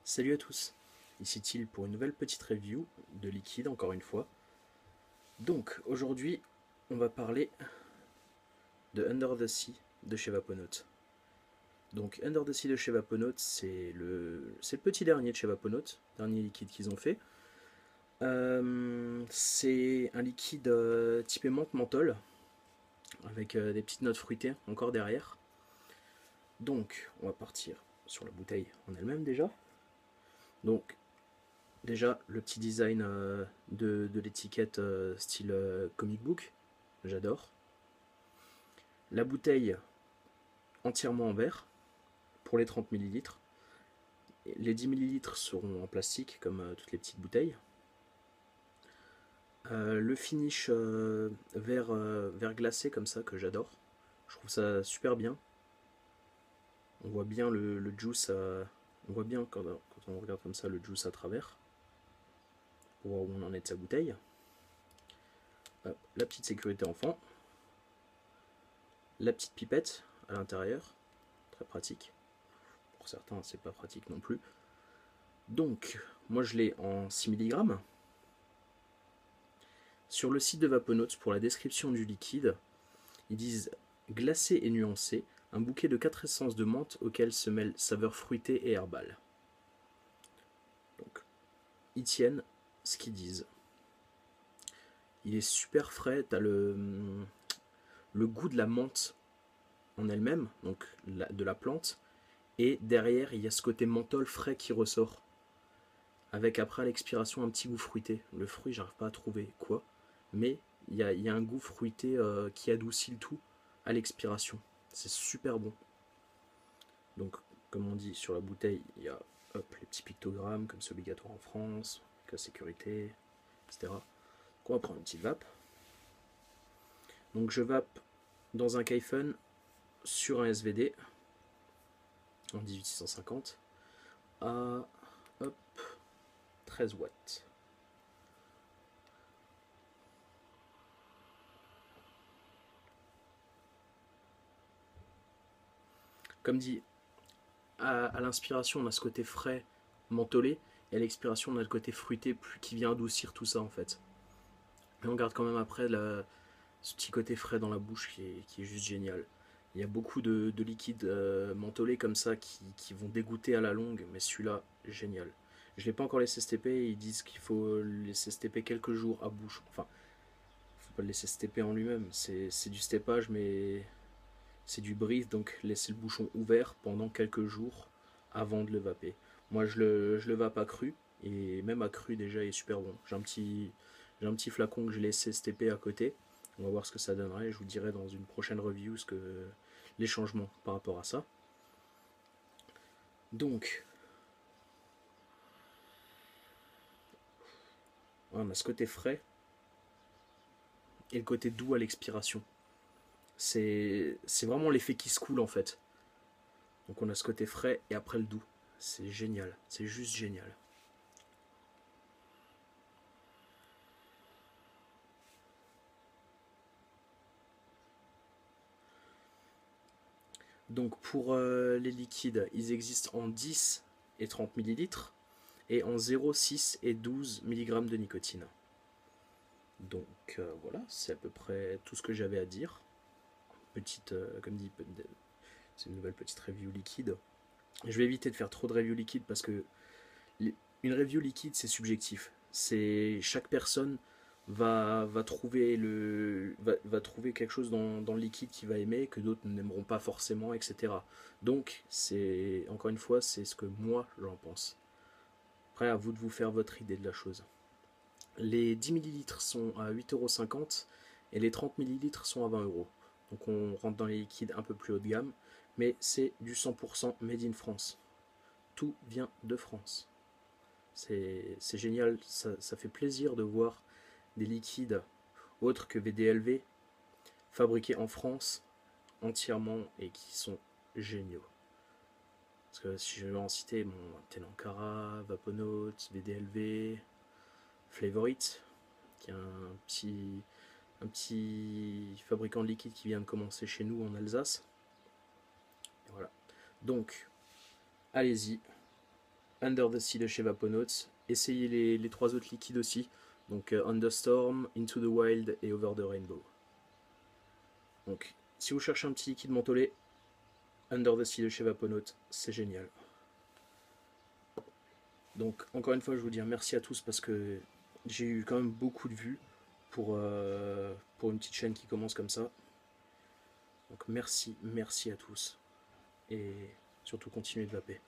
Salut à tous, ici Thiel pour une nouvelle petite review de liquide encore une fois. Donc aujourd'hui on va parler de Under the Sea de chez Vaponaut. Donc Under the Sea de chez Vaponaut c'est le petit dernier de chez Vaponaut, dernier liquide qu'ils ont fait. C'est un liquide typé menthe menthol avec des petites notes fruitées encore derrière. Donc on va partir sur la bouteille en elle-même déjà. Donc déjà, le petit design de l'étiquette style comic book, j'adore. La bouteille entièrement en verre pour les 30 millilitres. Les 10 millilitres seront en plastique comme toutes les petites bouteilles. Le finish vert glacé comme ça que j'adore. Je trouve ça super bien. On voit bien le juice, on voit bien quand on regarde comme ça le juice à travers pour voir où on en est de sa bouteille. La petite sécurité enfant. La petite pipette à l'intérieur, très pratique. Pour certains, c'est pas pratique non plus. Donc, moi je l'ai en 6 mg. Sur le site de Vaponaut, pour la description du liquide, ils disent glacé et nuancé, un bouquet de 4 essences de menthe auxquelles se mêlent saveurs fruitées et herbales. Donc, ils tiennent ce qu'ils disent. Il est super frais, t'as le goût de la menthe en elle-même, donc de la plante, et derrière il y a ce côté menthol frais qui ressort, avec après à l'expiration un petit goût fruité. Le fruit, j'arrive pas à trouver quoi, mais il y a un goût fruité qui adoucit le tout à l'expiration. C'est super bon. Donc, comme on dit sur la bouteille, il y a les petits pictogrammes, comme c'est obligatoire en France, avec la sécurité, etc. Donc, on va prendre une petite vape. Donc, je vape dans un Kaifen sur un SVD en 18650 à 13 watts. Comme dit, à l'inspiration, on a ce côté frais, mentholé, et à l'expiration, on a le côté fruité qui vient adoucir tout ça en fait. Mais on garde quand même après ce petit côté frais dans la bouche qui est juste génial. Il y a beaucoup de liquides mentholés comme ça qui vont dégoûter à la longue, mais celui-là, génial. Je n'ai pas encore les STP, ils disent qu'il faut les STP quelques jours à bouche. Enfin, il ne faut pas le laisser STP en lui-même, c'est du stépage, mais c'est du brief, donc laisser le bouchon ouvert pendant quelques jours avant de le vaper. Moi, je le vape à cru, et même à cru déjà, il est super bon. J'ai un petit flacon que j'ai laissé STP à côté. On va voir ce que ça donnerait. Je vous dirai dans une prochaine review les changements par rapport à ça. Donc, on a ce côté frais et le côté doux à l'expiration. C'est vraiment l'effet qui se coule en fait. Donc on a ce côté frais et après le doux. C'est génial, c'est juste génial. Donc pour les liquides, ils existent en 10 et 30 millilitres et en 0, 6 et 12 mg de nicotine. Donc voilà, c'est à peu près tout ce que j'avais à dire. Petite, comme dit, c'est une nouvelle petite review liquide. Je vais éviter de faire trop de review liquide parce que une review liquide c'est subjectif. C'est chaque personne va trouver quelque chose dans le liquide qu'il va aimer que d'autres n'aimeront pas forcément, etc. Donc c'est encore une fois c'est ce que moi j'en pense. Après à vous de vous faire votre idée de la chose. Les 10 millilitres sont à 8,50 € et les 30 millilitres sont à 20 €. Donc on rentre dans les liquides un peu plus haut de gamme, mais c'est du 100% made in France. Tout vient de France. C'est génial, ça fait plaisir de voir des liquides autres que VDLV fabriqués en France entièrement et qui sont géniaux. Parce que si je vais en citer, bon, Tenankara, Vaponaut, VDLV, Flavorite, qui est un petit fabricant de liquide qui vient de commencer chez nous en Alsace. Et voilà. Donc, allez-y, Under the Sea de chez Vaponauts. Essayez les 3 autres liquides aussi. Donc Understorm, Into the Wild et Over the Rainbow. Donc si vous cherchez un petit liquide mentholé, Under the Sea de chez Vaponauts, c'est génial. Donc encore une fois je vous dis merci à tous parce que j'ai eu quand même beaucoup de vues pour une petite chaîne qui commence comme ça. Donc merci à tous et surtout continuez de vaper.